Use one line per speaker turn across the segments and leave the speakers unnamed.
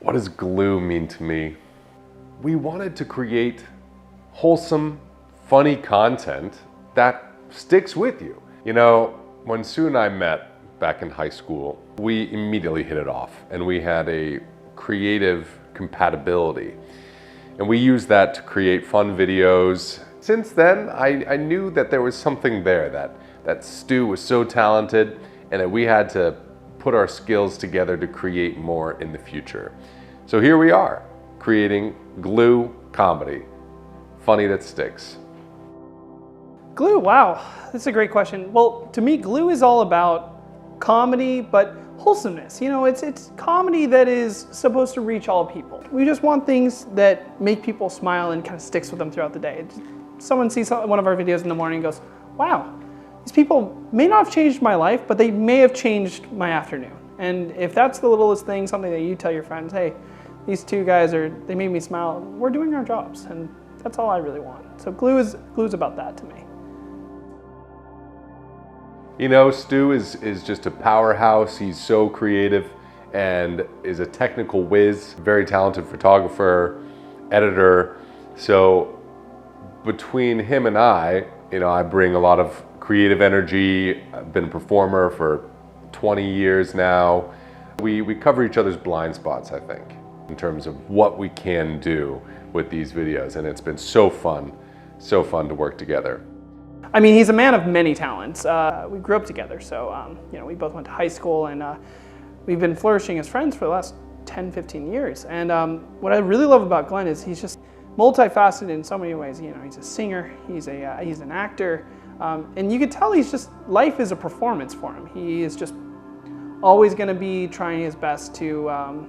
What does glue mean to me? We wanted to create wholesome, funny content that sticks with you. You know, when Sue and I met back in high school, we immediately hit it off and we had a creative compatibility. And we used that to create fun videos. Since then, I knew that there was something there, that Stu was so talented and that we had to put our skills together to create more in the future. So here we are, creating Glue comedy, funny that sticks.
Glue, wow, that's a great question. Well, to me, Glue is all about comedy, but wholesomeness. You know, it's comedy that is supposed to reach all people. We just want things that make people smile and kind of sticks with them throughout the day. Someone sees one of our videos in the morning and goes, wow, these people may not have changed my life, but they may have changed my afternoon. And if that's the littlest thing, something that you tell your friends, hey, these two guys they made me smile, we're doing our jobs. And that's all I really want. So Glue's about that to me.
You know, Stu is just a powerhouse. He's so creative and is a technical whiz, very talented photographer, editor. So between him and I, you know, I bring a lot of creative energy. I've been a performer for 20 years now. We cover each other's blind spots, I think, in terms of what we can do with these videos. And it's been so fun to work together.
I mean, he's a man of many talents. We grew up together, so you know, we both went to high school, and we've been flourishing as friends for the last 10, 15 years. And what I really love about Glenn is he's just multifaceted in so many ways. You know, he's a singer, he's an actor, and you could tell life is a performance for him. He is just always going to be trying his best to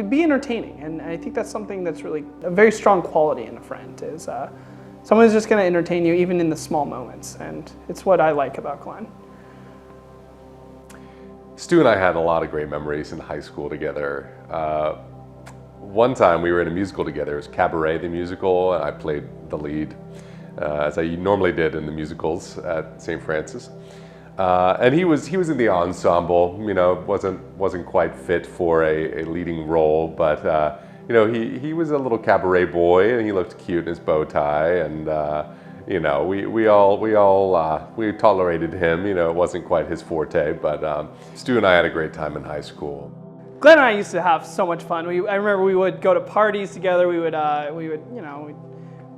be entertaining, and I think that's something that's really a very strong quality in a friend is. Someone's just going to entertain you even in the small moments, and it's what I like about Glenn.
Stu and I had a lot of great memories in high school together. One time we were in a musical together. It was Cabaret, the musical, and I played the lead, as I normally did in the musicals at St. Francis. And he was in the ensemble. You know, wasn't quite fit for a leading role, but you know, he was a little cabaret boy, and he looked cute in his bow tie, and you know, we tolerated him. You know, it wasn't quite his forte, but Stu and I had a great time in high school.
Glenn and I used to have so much fun. I remember we would go to parties together. We would you know,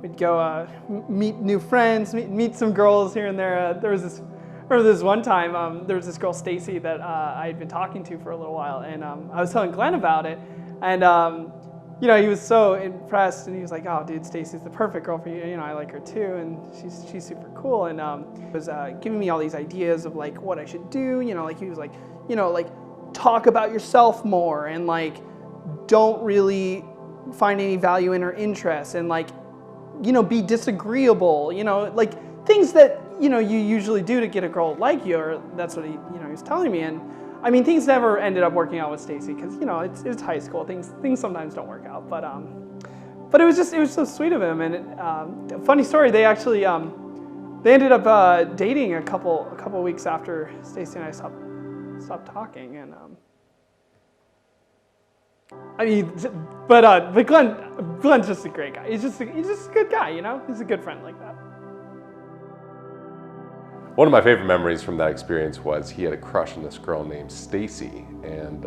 we'd go meet new friends, meet some girls here and there. There was this one time there was this girl Stacy that I had been talking to for a little while, and I was telling Glenn about it, and you know, he was so impressed, and he was like, "Oh, dude, Stacy's the perfect girl for you. You know, I like her too, and she's super cool." And he was giving me all these ideas of like what I should do. You know, like he was like, you know, like talk about yourself more, and like don't really find any value in her interests, and like, you know, be disagreeable. You know, like things that you know you usually do to get a girl to like you, or that's what he was telling me. And I mean, things never ended up working out with Stacy because, you know, it's high school. Things sometimes don't work out, but it was so sweet of him. And funny story, they actually they ended up dating a couple weeks after Stacy and I stopped talking. And I mean, but Glenn's just a great guy. He's just a good guy, you know. He's a good friend like that.
One of my favorite memories from that experience was he had a crush on this girl named Stacy, and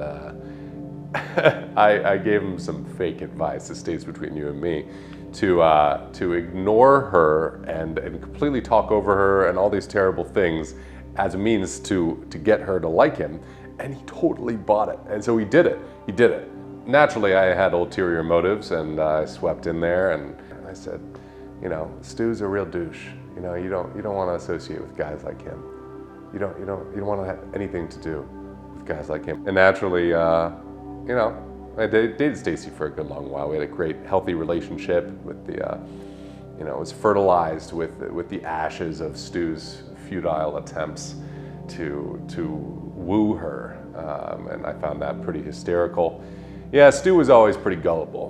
I gave him some fake advice. This stays between you and me, to ignore her and completely talk over her and all these terrible things as a means to get her to like him, and he totally bought it. And so he did it. Naturally, I had ulterior motives, and I swept in there, and I said, you know, Stu's a real douche. You know, you don't want to associate with guys like him. You don't want to have anything to do with guys like him. And naturally, you know, I dated Stacy for a good long while. We had a great, healthy relationship with the, you know, it was fertilized with the ashes of Stu's futile attempts to woo her, and I found that pretty hysterical. Yeah, Stu was always pretty gullible,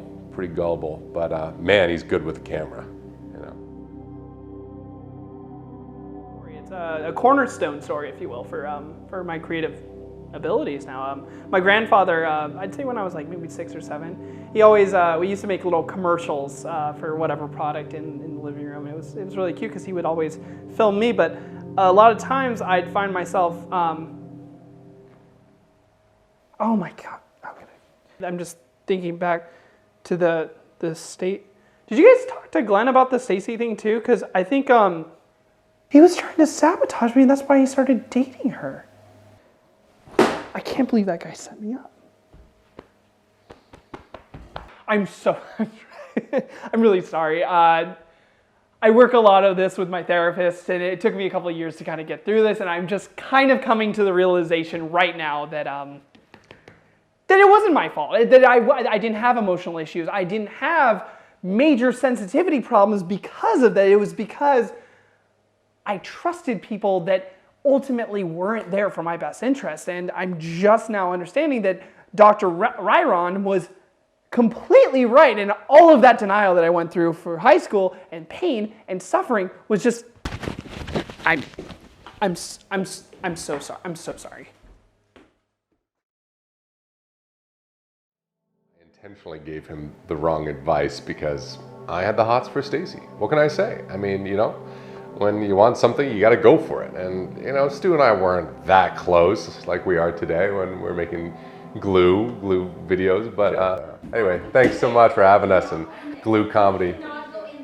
but man, he's good with the camera. It's
a cornerstone story, if you will, for my creative abilities now. My grandfather, I'd say when I was like maybe 6 or 7, he always, we used to make little commercials for whatever product in the living room. It was really cute because he would always film me, but a lot of times I'd find myself, oh my God, I'm just thinking back to the state. Did you guys talk to Glenn about the Stacy thing too? Because I think he was trying to sabotage me, and that's why he started dating her. I can't believe that guy set me up. I'm really sorry. I work a lot of this with my therapist, and it took me a couple of years to kind of get through this, and I'm just kind of coming to the realization right now that that it wasn't my fault, that I didn't have emotional issues. I didn't have major sensitivity problems because of that. It was because I trusted people that ultimately weren't there for my best interest. And I'm just now understanding that Dr. Ryron was completely right. And all of that denial that I went through for high school and pain and suffering was just, I'm so sorry. I'm so sorry.
Intentionally gave him the wrong advice because I had the hots for Stacy. What can I say? I mean, you know, when you want something, you got to go for it. And, you know, Stu and I weren't that close like we are today when we're making GLEW videos. But anyway, thanks so much for having us, and GLEW Comedy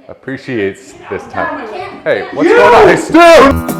appreciates this time. Hey, what's going on? Hey, Stu!